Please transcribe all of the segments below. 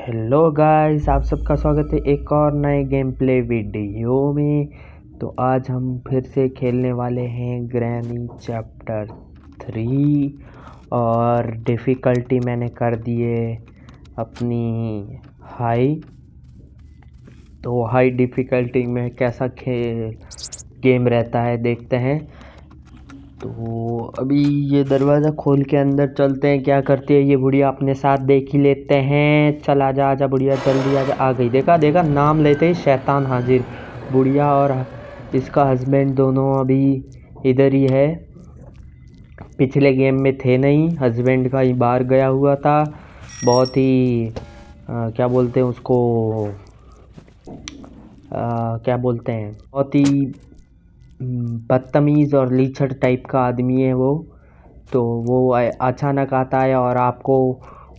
Hello guys, आप सबका स्वागत है एक और नए गेम प्ले वीडियो में। तो आज हम फिर से खेलने वाले हैं ग्रैनी चैप्टर 3 और डिफ़िकल्टी मैंने कर दी है अपनी हाई। तो हाई डिफ़िकल्टी में कैसा गेम रहता है देखते हैं। तो अभी ये दरवाज़ा खोल के अंदर चलते हैं। क्या करती है ये बुढ़िया अपने साथ देख ही लेते हैं। चल आजा आजा बुढ़िया, जल्दी आजा। आ गई, देखा देखा, नाम लेते ही शैतान हाजिर। बुढ़िया और इसका हस्बैंड दोनों अभी इधर ही है। पिछले गेम में थे नहीं, हस्बैंड का ही बाहर गया हुआ था। बहुत ही क्या बोलते हैं उसको, क्या बोलते हैं, बहुत ही बदतमीज़ और लीचड़ टाइप का आदमी है वो। तो वो अचानक आता है और आपको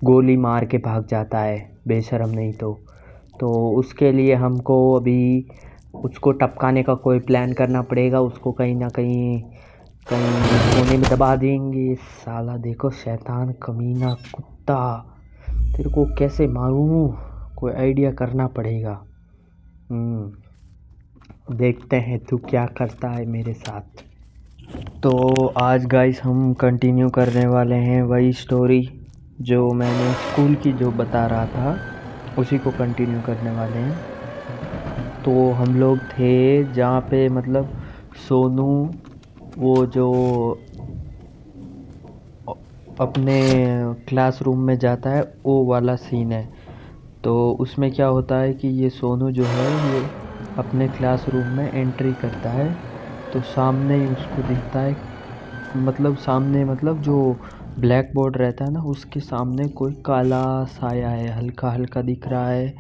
गोली मार के भाग जाता है, बेशर्म नहीं तो उसके लिए हमको अभी उसको टपकाने का कोई प्लान करना पड़ेगा। उसको कहीं ना कहीं कोने में दबा देंगे। साला देखो, शैतान कमीना कुत्ता, तेरे को कैसे मारूं, कोई आइडिया करना पड़ेगा। देखते हैं तू क्या करता है मेरे साथ। तो आज गाइस हम कंटिन्यू करने वाले हैं वही स्टोरी जो मैंने स्कूल की जो बता रहा था, उसी को कंटिन्यू करने वाले हैं। तो हम लोग थे जहाँ पे मतलब सोनू वो जो अपने क्लासरूम में जाता है, वो वाला सीन है। तो उसमें क्या होता है कि ये सोनू जो है ये अपने क्लासरूम में एंट्री करता है। तो सामने ही उसको दिखता है, मतलब सामने मतलब जो ब्लैक बोर्ड रहता है ना, उसके सामने कोई काला साया है, हल्का हल्का दिख रहा है।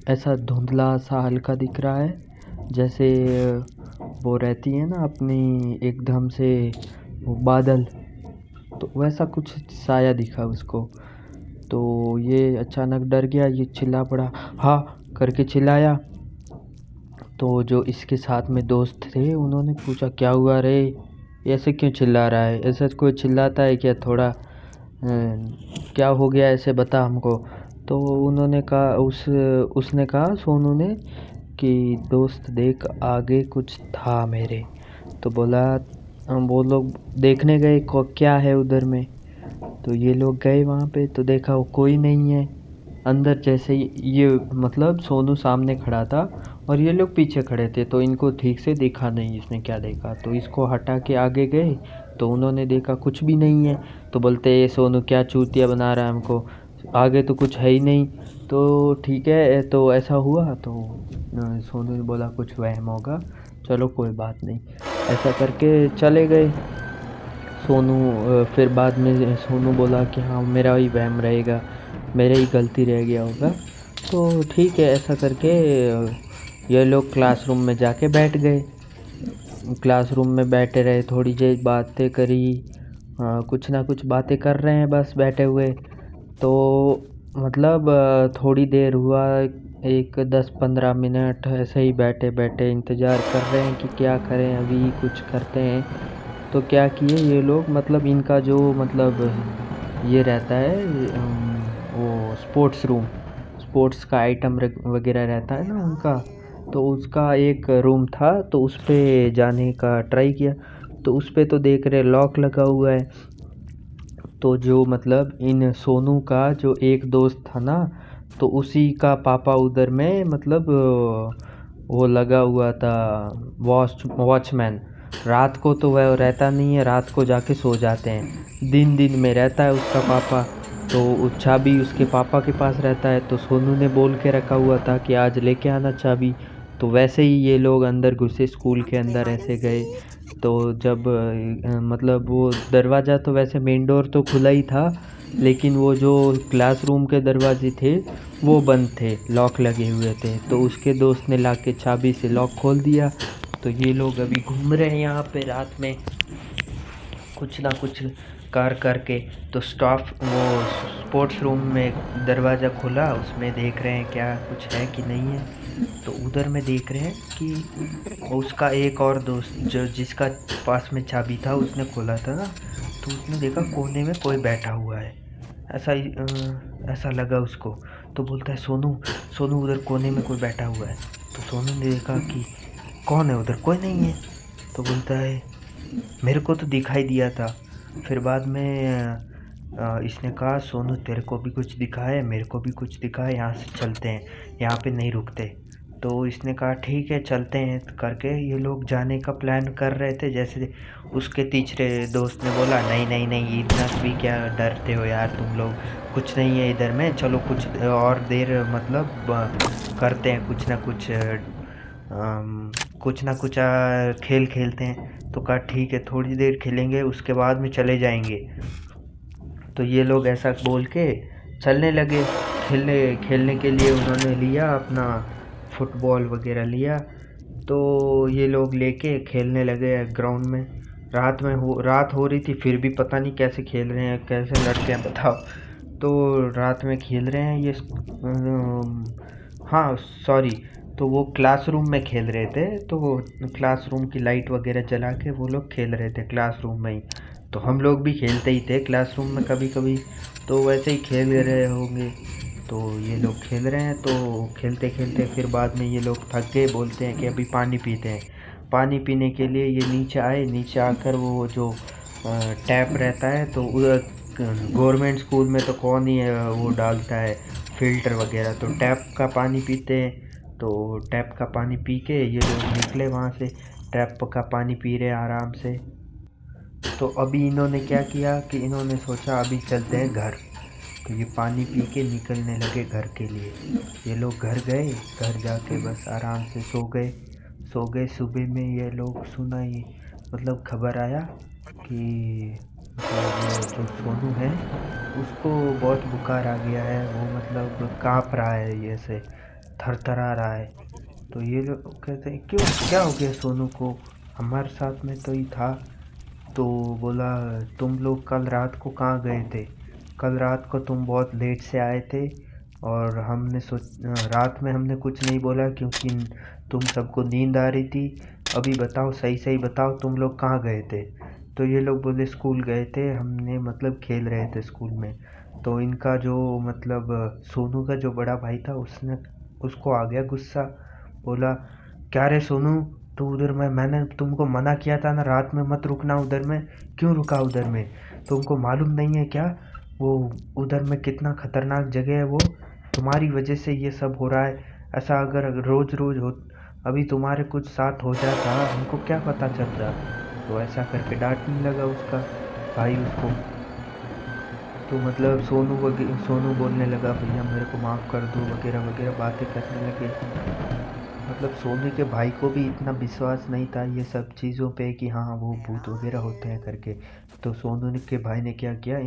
ऐसा धुंधला सा हल्का दिख रहा है, जैसे वो रहती है ना अपनी एकदम से वो बादल, तो वैसा कुछ साया दिखा उसको। तो ये अचानक डर गया, ये चिल्ला पड़ा, हाँ करके चिल्लाया। तो जो इसके साथ में दोस्त थे उन्होंने पूछा, क्या हुआ रे, ऐसे क्यों चिल्ला रहा है, ऐसे कोई चिल्लाता है क्या, थोड़ा क्या हो गया, ऐसे बता हमको। तो उन्होंने कहा, उसने कहा सोनू ने कि दोस्त देख आगे कुछ था मेरे। तो बोला वो लोग देखने गए को क्या है उधर में। तो ये लोग गए वहाँ पे, तो देखा वो कोई नहीं है अंदर। जैसे ये मतलब सोनू सामने खड़ा था और ये लोग पीछे खड़े थे, तो इनको ठीक से देखा नहीं इसने क्या देखा। तो इसको हटा के आगे गए तो उन्होंने देखा कुछ भी नहीं है। तो बोलते ये सोनू क्या चूतिया बना रहा है हमको, आगे तो कुछ है ही नहीं। तो ठीक है, तो ऐसा हुआ। तो सोनू ने बोला कुछ वहम होगा, चलो कोई बात नहीं, ऐसा करके चले गए। सोनू फिर बाद में सोनू बोला कि हाँ मेरा ही वहम रहेगा, मेरे ही गलती रह गया होगा। तो ठीक है, ऐसा करके ये लोग क्लासरूम में जाके बैठ गए। क्लासरूम में बैठे रहे, थोड़ी देर बातें करी, कुछ ना कुछ बातें कर रहे हैं बस बैठे हुए। तो मतलब थोड़ी देर हुआ, एक 10-15 मिनट ऐसे ही बैठे बैठे इंतज़ार कर रहे हैं कि क्या करें, अभी कुछ करते हैं। तो क्या किए ये लोग, मतलब इनका जो मतलब ये रहता है वो स्पोर्ट्स का आइटम वगैरह रहता है ना उनका, तो उसका एक रूम था, तो उस पे जाने का ट्राई किया। तो उस पे तो देख रहे लॉक लगा हुआ है। तो जो मतलब इन सोनू का जो एक दोस्त था ना, तो उसी का पापा उधर में मतलब वो लगा हुआ था वॉचमैन। रात को तो वह रहता नहीं है, रात को जाके सो जाते हैं, दिन दिन में रहता है उसका पापा। तो चाबी उसके पापा के पास रहता है। तो सोनू ने बोल के रखा हुआ था कि आज लेके आना चाबी। तो वैसे ही ये लोग अंदर घुसे, स्कूल के अंदर ऐसे गए। तो जब मतलब वो दरवाज़ा तो वैसे मेन डोर तो खुला ही था, लेकिन वो जो क्लासरूम के दरवाजे थे वो बंद थे, लॉक लगे हुए थे। तो उसके दोस्त ने लाके चाबी से लॉक खोल दिया। तो ये लोग अभी घूम रहे हैं यहाँ पे रात में, कुछ ना कुछ करके। तो वो स्पोर्ट्स रूम में दरवाज़ा खुला, उसमें देख रहे हैं क्या कुछ है कि नहीं है। तो उधर में देख रहे हैं कि उसका एक और दोस्त जो जिसका पास में चाबी था उसने खोला था ना, तो उसने देखा कोने में कोई बैठा हुआ है, ऐसा लगा उसको। तो बोलता है सोनू, सोनू उधर कोने में कोई बैठा हुआ है। तो सोनू ने देखा कि कौन है उधर, कोई नहीं है। तो बोलता है मेरे को तो दिखाई दिया था। फिर बाद में इसने कहा सोनू तेरे को भी कुछ दिखा है, मेरे को भी कुछ दिखा है, यहाँ से चलते हैं, यहाँ पे नहीं रुकते। तो इसने कहा ठीक है चलते हैं करके ये लोग जाने का प्लान कर रहे थे। जैसे उसके तीसरे दोस्त ने बोला नहीं नहीं नहीं, इतना भी क्या डरते हो यार तुम लोग, कुछ नहीं है इधर में, चलो कुछ और देर मतलब करते हैं कुछ ना कुछ, कुछ ना कुछ खेल खेलते हैं। तो कहा ठीक है थोड़ी देर खेलेंगे उसके बाद में चले जाएंगे। तो ये लोग ऐसा बोल के चलने लगे। खेलने खेलने के लिए उन्होंने लिया अपना फुटबॉल वगैरह लिया। तो ये लोग लेके खेलने लगे ग्राउंड में। रात हो रही थी फिर भी पता नहीं कैसे खेल रहे हैं, कैसे लड़के हैं बताओ। तो रात में खेल रहे हैं ये हाँ सॉरी, तो वो क्लासरूम में खेल रहे थे। तो वो क्लासरूम की लाइट वगैरह जला के वो लोग खेल रहे थे क्लासरूम में ही। तो हम लोग भी खेलते ही थे क्लासरूम में कभी कभी, तो वैसे ही खेल रहे होंगे। तो ये लोग खेल रहे हैं, तो खेलते खेलते फिर बाद में ये लोग थक गए, बोलते हैं कि अभी पानी पीते हैं। पानी पीने के लिए ये नीचे आए, नीचे आकर वो जो टैप रहता है, तो गवर्नमेंट स्कूल में तो कौन ही वो डालता है फ़िल्टर वगैरह, तो टैप का पानी पीते हैं। तो टैप का पानी पी के ये लोग निकले वहाँ से, टैप का पानी पी रहे आराम से। तो अभी इन्होंने क्या किया कि इन्होंने सोचा अभी चलते हैं घर। तो ये पानी पी के निकलने लगे घर के लिए। ये लोग घर गए, घर जाके बस आराम से सो गए। सुबह में ये लोग सुना, ये मतलब खबर आया कि मतलब जो सोनू है उसको बहुत बुखार आ गया है, वो मतलब काँप रहा है, ये ऐसे थरथरा रहा है। तो ये लोग कहते हैं क्यों, क्या हो गया सोनू को, हमारे साथ में तो ही था। तो बोला तुम लोग कल रात को कहाँ गए थे, कल रात को तुम बहुत लेट से आए थे, और रात में हमने कुछ नहीं बोला क्योंकि तुम सबको नींद आ रही थी। अभी बताओ सही सही बताओ तुम लोग कहाँ गए थे। तो ये लोग बोले स्कूल गए थे हमने, मतलब खेल रहे थे स्कूल में। तो इनका जो मतलब सोनू का जो बड़ा भाई था उसको आ गया गुस्सा। बोला क्या रे सोनू, तो उधर मैंने तुमको मना किया था ना रात में मत रुकना उधर में, क्यों रुका उधर में, तुमको मालूम नहीं है क्या वो उधर में कितना खतरनाक जगह है वो, तुम्हारी वजह से ये सब हो रहा है। ऐसा अगर रोज रोज हो, अभी तुम्हारे कुछ साथ हो जाता हमको क्या पता चलता। तो ऐसा करके डांटने लगा उसका भाई उसको। तो मतलब सोनू बोलने लगा भैया मेरे को माफ़ कर दो वगैरह वगैरह बातें करने लगे। मतलब सोनू के भाई को भी इतना विश्वास नहीं था ये सब चीज़ों पे कि हाँ वो भूत वगैरह होते हैं करके। तो सोनू के भाई ने क्या किया,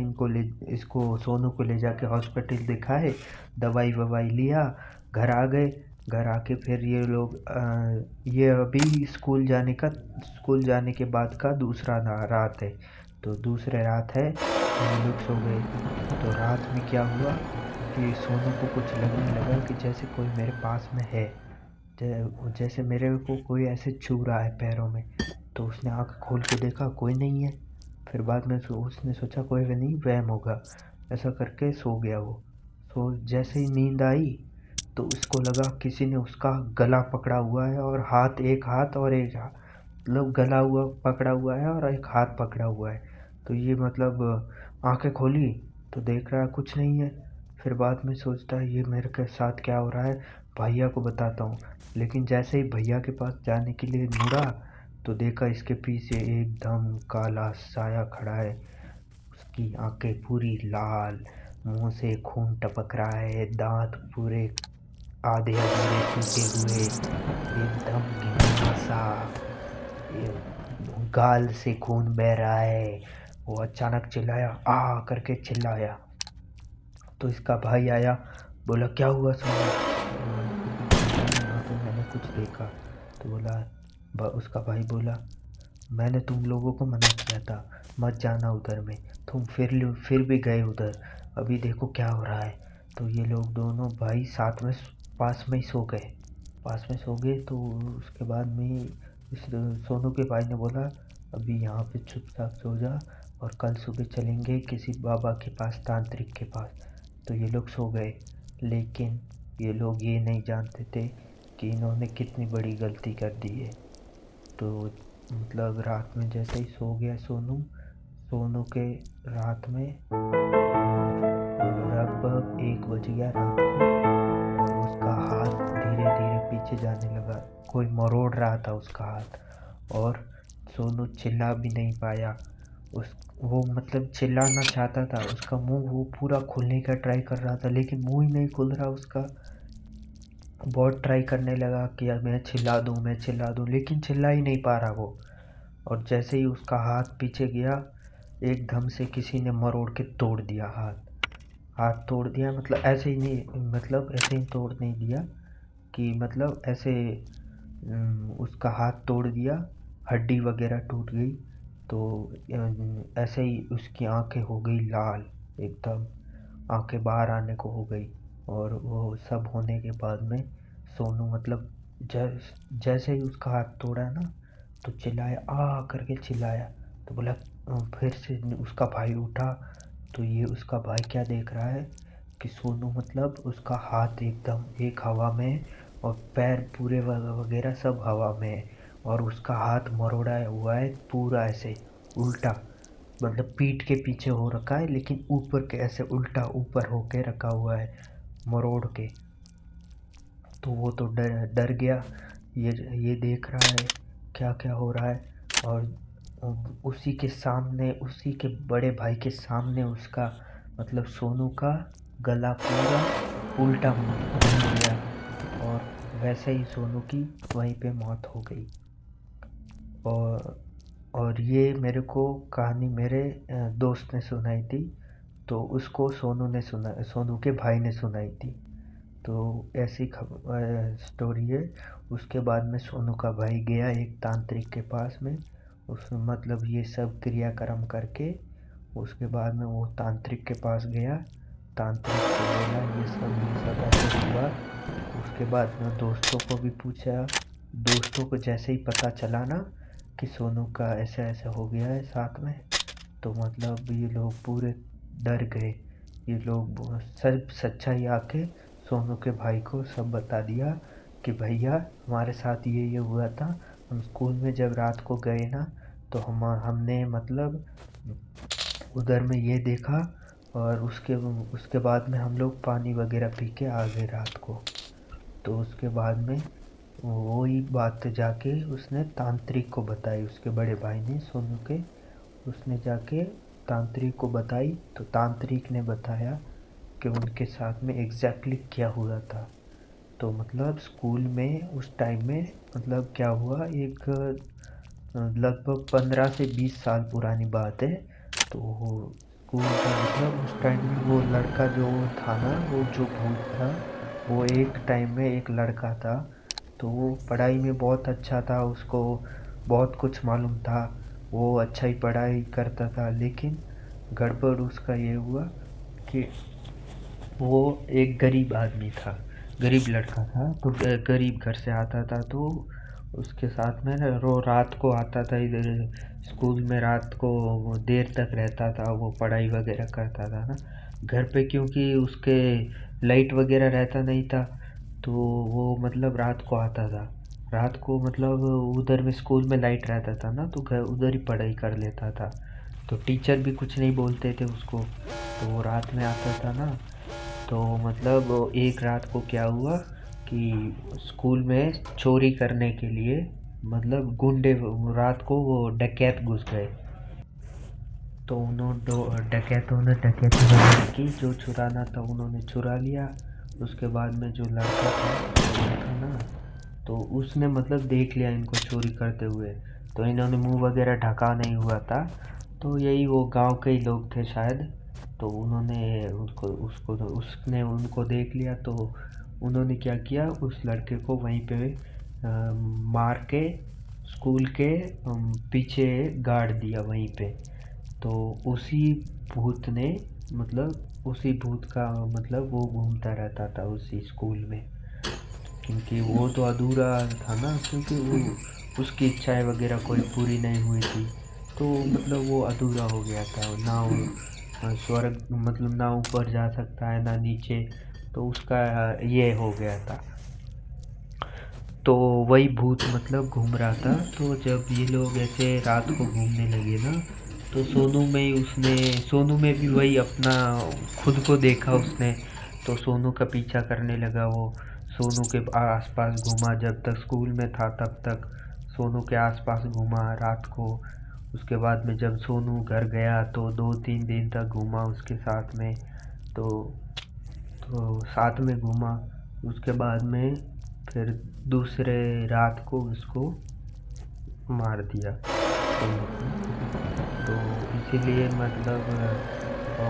इसको सोनू को ले जाके हॉस्पिटल दिखाए, दवाई ववाई लिया, घर आ गए। घर आके फिर ये लोग ये अभी स्कूल जाने के बाद का दूसरा रात है। तो दूसरे रात है तो ये लोग सो गए। तो रात में क्या हुआ कि सोनू को कुछ लगने लगा कि जैसे कोई मेरे पास में है, जैसे मेरे को कोई ऐसे छू रहा है पैरों में। तो उसने आँख खोल के देखा कोई नहीं है। फिर बाद में उसने सोचा कोई भी नहीं, वहम होगा, ऐसा करके सो गया वो। सो जैसे ही नींद आई तो उसको लगा किसी ने उसका गला पकड़ा हुआ है, और एक हाथ और एक हाथ, मतलब गला हुआ पकड़ा हुआ है और एक हाथ पकड़ा हुआ है। तो ये मतलब आंखें खोली तो देख रहा है कुछ नहीं है। फिर बाद में सोचता है ये मेरे के साथ क्या हो रहा है, भैया को बताता हूँ। लेकिन जैसे ही भैया के पास जाने के लिए मुड़ा तो देखा इसके पीछे एकदम काला साया खड़ा है। उसकी आंखें पूरी लाल, मुंह से खून टपक रहा है, दांत पूरे आधे अधूरे टूटे हुए, एकदम घिनौना सा, गाल से खून बह रहा है। वो अचानक चिल्लाया, आ करके चिल्लाया। तो इसका भाई आया, बोला क्या हुआ सोनू, वहाँ पे मैंने कुछ देखा। तो उसका भाई बोला मैंने तुम लोगों को मना किया था मत जाना उधर में, तुम फिर भी गए उधर, अभी देखो क्या हो रहा है। तो ये लोग दोनों भाई साथ में पास में ही सो गए। तो उसके बाद में इस सोनू के भाई ने बोला अभी यहाँ पे चुपचाप सो जा, और कल सुबह चलेंगे किसी बाबा के पास, तांत्रिक के पास। तो ये लोग सो गए। लेकिन ये लोग ये नहीं जानते थे कि इन्होंने कितनी बड़ी गलती कर दी है। तो मतलब रात में जैसे ही सो गया सोनू, सोनू के रात में लगभग 1 बज गया रात को, और उसका हाथ धीरे धीरे पीछे जाने लगा। कोई मरोड़ रहा था उसका हाथ, और सोनू चिल्ला भी नहीं पाया। उस वो मतलब चिल्लाना चाहता था, उसका मुंह वो पूरा खुलने का ट्राई कर रहा था, लेकिन मुंह ही नहीं खुल रहा उसका। बहुत ट्राई करने लगा कि यार मैं चिल्ला दूँ, लेकिन चिल्ला ही नहीं पा रहा वो। और जैसे ही उसका हाथ पीछे गया, एकदम से किसी ने मरोड़ के तोड़ दिया हाथ। हाथ तोड़ दिया मतलब ऐसे ही नहीं, मतलब ऐसे ही तोड़ नहीं दिया कि मतलब ऐसे उसका हाथ तोड़ दिया, हड्डी वगैरह टूट गई। तो ऐसे ही उसकी आंखें हो गई लाल, एकदम आंखें बाहर आने को हो गई। और वो सब होने के बाद में सोनू मतलब जैसे ही उसका हाथ तोड़ा ना, तो चिल्लाया, आ करके चिल्लाया। तो बोला, फिर से उसका भाई उठा, तो ये उसका भाई क्या देख रहा है कि सोनू मतलब उसका हाथ एकदम एक हवा में, और पैर पूरे वगैरह सब हवा में है, और उसका हाथ मरोड़ा हुआ है पूरा ऐसे उल्टा, मतलब पीठ के पीछे हो रखा है, लेकिन ऊपर के ऐसे उल्टा ऊपर होके रखा हुआ है मरोड़ के। तो वो तो डर डर गया, ये देख रहा है क्या क्या हो रहा है। और उसी के सामने, उसी के बड़े भाई के सामने उसका मतलब सोनू का गला पूरा उल्टा घूम गया, और वैसे ही सोनू की वहीं पे मौत हो गई। और और ये मेरे को कहानी मेरे दोस्त ने सुनाई थी। तो उसको सोनू के भाई ने सुनाई थी। तो ऐसी स्टोरी है। उसके बाद में सोनू का भाई गया एक तांत्रिक के पास में, उस मतलब ये सब क्रियाक्रम करके। उसके बाद में वो तांत्रिक के पास गया, तांत्रिक को बोला ये सब ऐसे हुआ। उसके बाद में दोस्तों को भी पूछा, दोस्तों को जैसे ही पता चला ना कि सोनू का ऐसा ऐसा हो गया है साथ में, तो मतलब ये लोग पूरे डर गए। ये लोग सब सच्चाई आके सोनू के भाई को सब बता दिया कि भैया हमारे साथ ये हुआ था। हम स्कूल में जब रात को गए ना, तो हमने मतलब उधर में ये देखा, और उसके बाद में हम लोग पानी वगैरह पी के आ गए रात को। तो उसके बाद में वही बात जाके उसने तांत्रिक को बताई, उसके बड़े भाई ने सोनू के। उसने जाके तांत्रिक को बताई, तो तांत्रिक ने बताया कि उनके साथ में एग्जैक्टली क्या हुआ था। तो मतलब स्कूल में उस टाइम में मतलब क्या हुआ, एक लगभग 15 से 20 साल पुरानी बात है। तो स्कूल का मतलब उस टाइम में वो लड़का जो था ना, वो जो भूत था, वो एक टाइम में एक लड़का था। तो वो पढ़ाई में बहुत अच्छा था, उसको बहुत कुछ मालूम था, वो अच्छा ही पढ़ाई करता था। लेकिन गड़बड़ उसका ये हुआ कि वो एक गरीब आदमी था, गरीब लड़का था। तो गरीब घर से आता था। तो उसके साथ में ना रो रात को आता था इधर स्कूल में, रात को वो देर तक रहता था, वो पढ़ाई वगैरह करता था ना घर पे, क्योंकि उसके लाइट वगैरह रहता नहीं था। तो वो मतलब रात को आता था, रात को मतलब उधर में स्कूल में लाइट रहता था ना, तो घर उधर ही पढ़ाई कर लेता था। तो टीचर भी कुछ नहीं बोलते थे उसको। तो वो रात में आता था ना, तो मतलब एक रात को क्या हुआ कि स्कूल में चोरी करने के लिए मतलब गुंडे रात को वो डकैत घुस गए। तो डकैतों ने डकैती वगैरह की, जो चुराना था उन्होंने चुरा लिया। उसके बाद में जो लड़का था ना, तो उसने मतलब देख लिया इनको चोरी करते हुए। तो इन्होंने मुंह वगैरह ढका नहीं हुआ था। तो यही वो गांव के ही लोग थे शायद। तो उन्होंने उसने उनको देख लिया। तो उन्होंने क्या किया, उस लड़के को वहीं पे मार के स्कूल के पीछे गाड़ दिया वहीं पे। तो उसी भूत ने मतलब उसी भूत का मतलब वो घूमता रहता था उसी स्कूल में, क्योंकि वो तो अधूरा था ना, क्योंकि वो उसकी इच्छाएं वगैरह कोई पूरी नहीं हुई थी। तो मतलब वो अधूरा हो गया था ना, वो स्वर्ग मतलब ना ऊपर जा सकता है ना नीचे। तो उसका ये हो गया था। तो वही भूत मतलब घूम रहा था। तो जब ये लोग ऐसे रात को घूमने लगे ना, तो सोनू में भी वही अपना खुद को देखा उसने। तो सोनू का पीछा करने लगा वो, सोनू के आसपास घूमा। जब तक स्कूल में था तब तक सोनू के आसपास घूमा रात को। उसके बाद में जब सोनू घर गया तो 2-3 दिन तक घूमा उसके साथ में। तो साथ में घूमा। उसके बाद में फिर दूसरे रात को उसको मार दिया सोनू को। तो इसीलिए मतलब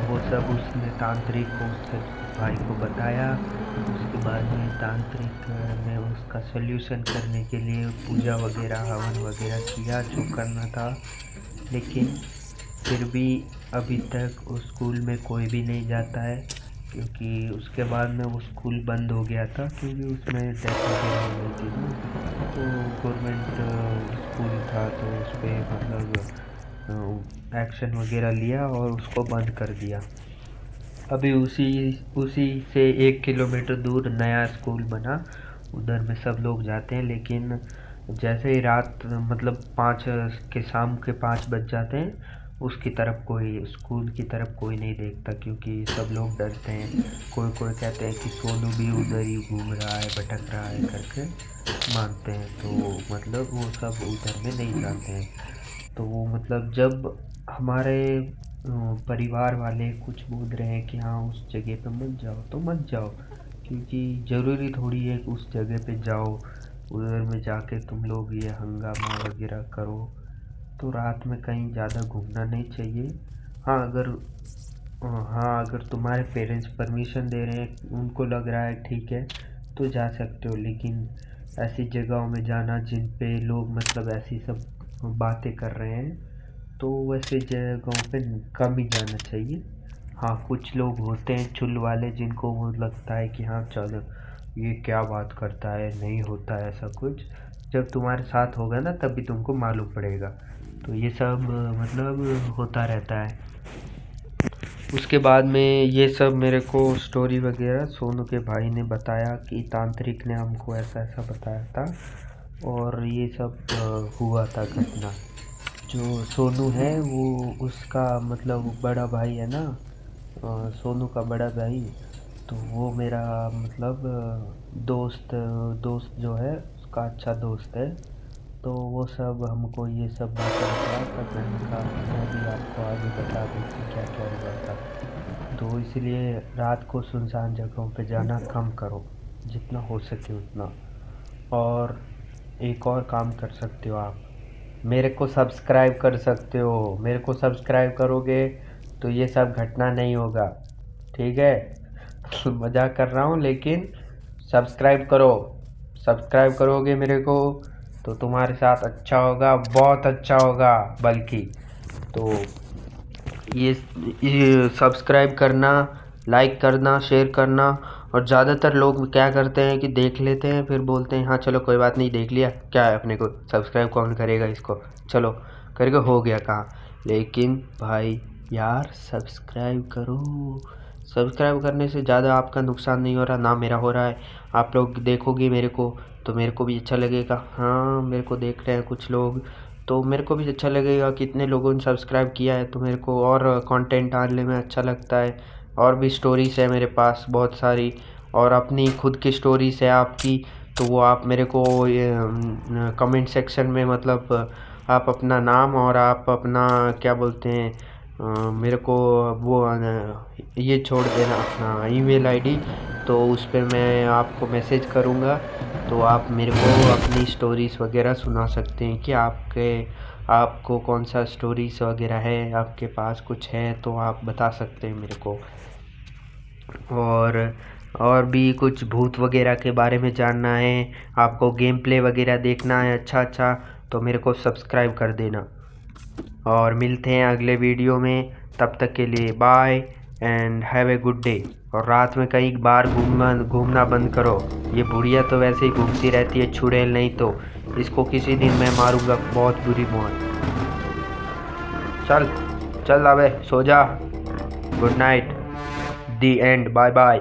वो सब उसने तांत्रिक को उसके भाई को बताया। उसके बाद में तांत्रिक ने उसका सल्यूशन करने के लिए पूजा वगैरह हवन वगैरह किया जो करना था। लेकिन फिर भी अभी तक उस स्कूल में कोई भी नहीं जाता है, क्योंकि उसके बाद में वो स्कूल बंद हो गया था, क्योंकि उसमें डेथ वगैरह हो गई थी ना। तो गवर्नमेंट स्कूल था तो उस पर मतलब एक्शन वगैरह लिया और उसको बंद कर दिया। अभी उसी उसी से 1 किलोमीटर दूर नया स्कूल बना, उधर में सब लोग जाते हैं। लेकिन जैसे ही रात मतलब 5 के शाम के 5 बज जाते हैं, उसकी तरफ कोई स्कूल की तरफ कोई नहीं देखता, क्योंकि सब लोग डरते हैं। कोई कोई कहते हैं कि सोनू भी उधर ही घूम रहा है, भटक रहा है करके मानते हैं। तो मतलब वो सब उधर में नहीं जाते हैं। तो वो मतलब जब हमारे परिवार वाले कुछ बोल रहे हैं कि हाँ उस जगह पे मत जाओ, तो मत जाओ, क्योंकि ज़रूरी थोड़ी है कि उस जगह पे जाओ, उधर में जाके तुम लोग ये हंगामा वगैरह करो। तो रात में कहीं ज़्यादा घूमना नहीं चाहिए। हाँ, अगर तुम्हारे पेरेंट्स परमिशन दे रहे हैं, उनको लग रहा है ठीक है, तो जा सकते हो। लेकिन ऐसी जगहों में जाना जिन पे लोग मतलब ऐसी सब बातें कर रहे हैं, तो वैसे जगहों पे कम ही जाना चाहिए। हाँ, कुछ लोग होते हैं चुल वाले, जिनको वो लगता है कि हाँ चलो ये क्या बात करता है, नहीं होता है ऐसा कुछ। जब तुम्हारे साथ होगा ना तभी तुमको मालूम पड़ेगा। तो ये सब मतलब होता रहता है। उसके बाद में ये सब मेरे को स्टोरी वगैरह सोनू के भाई ने बताया कि तांत्रिक ने हमको ऐसा ऐसा बताया था, और ये सब हुआ था घटना। जो सोनू है वो उसका मतलब बड़ा भाई है ना, सोनू का बड़ा भाई। तो वो मेरा मतलब दोस्त जो है उसका अच्छा दोस्त है। तो वो सब हमको ये सब बातें बताया, तब मैंने कहा मैं भी आपको आगे बता दूँ कि क्या क्या हुआ था। तो इसलिए रात को सुनसान जगहों पे जाना कम करो, जितना हो सके उतना। और एक और काम कर सकते हो आप, मेरे को सब्सक्राइब कर सकते हो। मेरे को सब्सक्राइब करोगे तो ये सब घटना नहीं होगा, ठीक है? मजाक कर रहा हूँ, लेकिन सब्सक्राइब करो। सब्सक्राइब करोगे मेरे को तो तुम्हारे साथ अच्छा होगा, बहुत अच्छा होगा बल्कि। तो ये सब्सक्राइब करना, लाइक करना, शेयर करना। और ज़्यादातर लोग क्या करते हैं कि देख लेते हैं, फिर बोलते हैं हाँ चलो कोई बात नहीं, देख लिया, क्या है अपने को, सब्सक्राइब कौन करेगा इसको, चलो करके हो गया कहाँ। लेकिन भाई यार सब्सक्राइब करो। सब्सक्राइब करने से ज़्यादा आपका नुकसान नहीं हो रहा, ना मेरा हो रहा है। आप लोग देखोगे मेरे को तो मेरे को भी अच्छा लगेगा, हाँ मेरे को देख रहे हैं कुछ लोग, तो मेरे को भी अच्छा लगेगा कितने लोगों ने सब्सक्राइब किया है। तो मेरे को और कंटेंट डालने में अच्छा लगता है। और भी स्टोरीज़ है मेरे पास बहुत सारी, और अपनी खुद की स्टोरीज़ है आपकी। तो वो आप मेरे को कमेंट सेक्शन में मतलब आप अपना नाम और आप अपना क्या बोलते हैं मेरे को वो ये छोड़ देना अपना ईमेल आईडी। तो उस पर मैं आपको मैसेज करूँगा, तो आप मेरे को अपनी स्टोरीज़ वगैरह सुना सकते हैं कि आपको कौन सा स्टोरीज़ वगैरह है, आपके पास कुछ है तो आप बता सकते हैं मेरे को। और भी कुछ भूत वगैरह के बारे में जानना है, आपको गेम प्ले वगैरह देखना है अच्छा अच्छा, तो मेरे को सब्सक्राइब कर देना। और मिलते हैं अगले वीडियो में, तब तक के लिए bye and have a good day. और रात में कहीं बाहर घूमना बंद करो। ये बुढ़िया तो वैसे ही घूमती रहती है छुड़ैल, नहीं तो इसको किसी दिन मैं मारूंगा बहुत बुरी मौत। चल चल अबे सो जा, good night, the end, bye bye.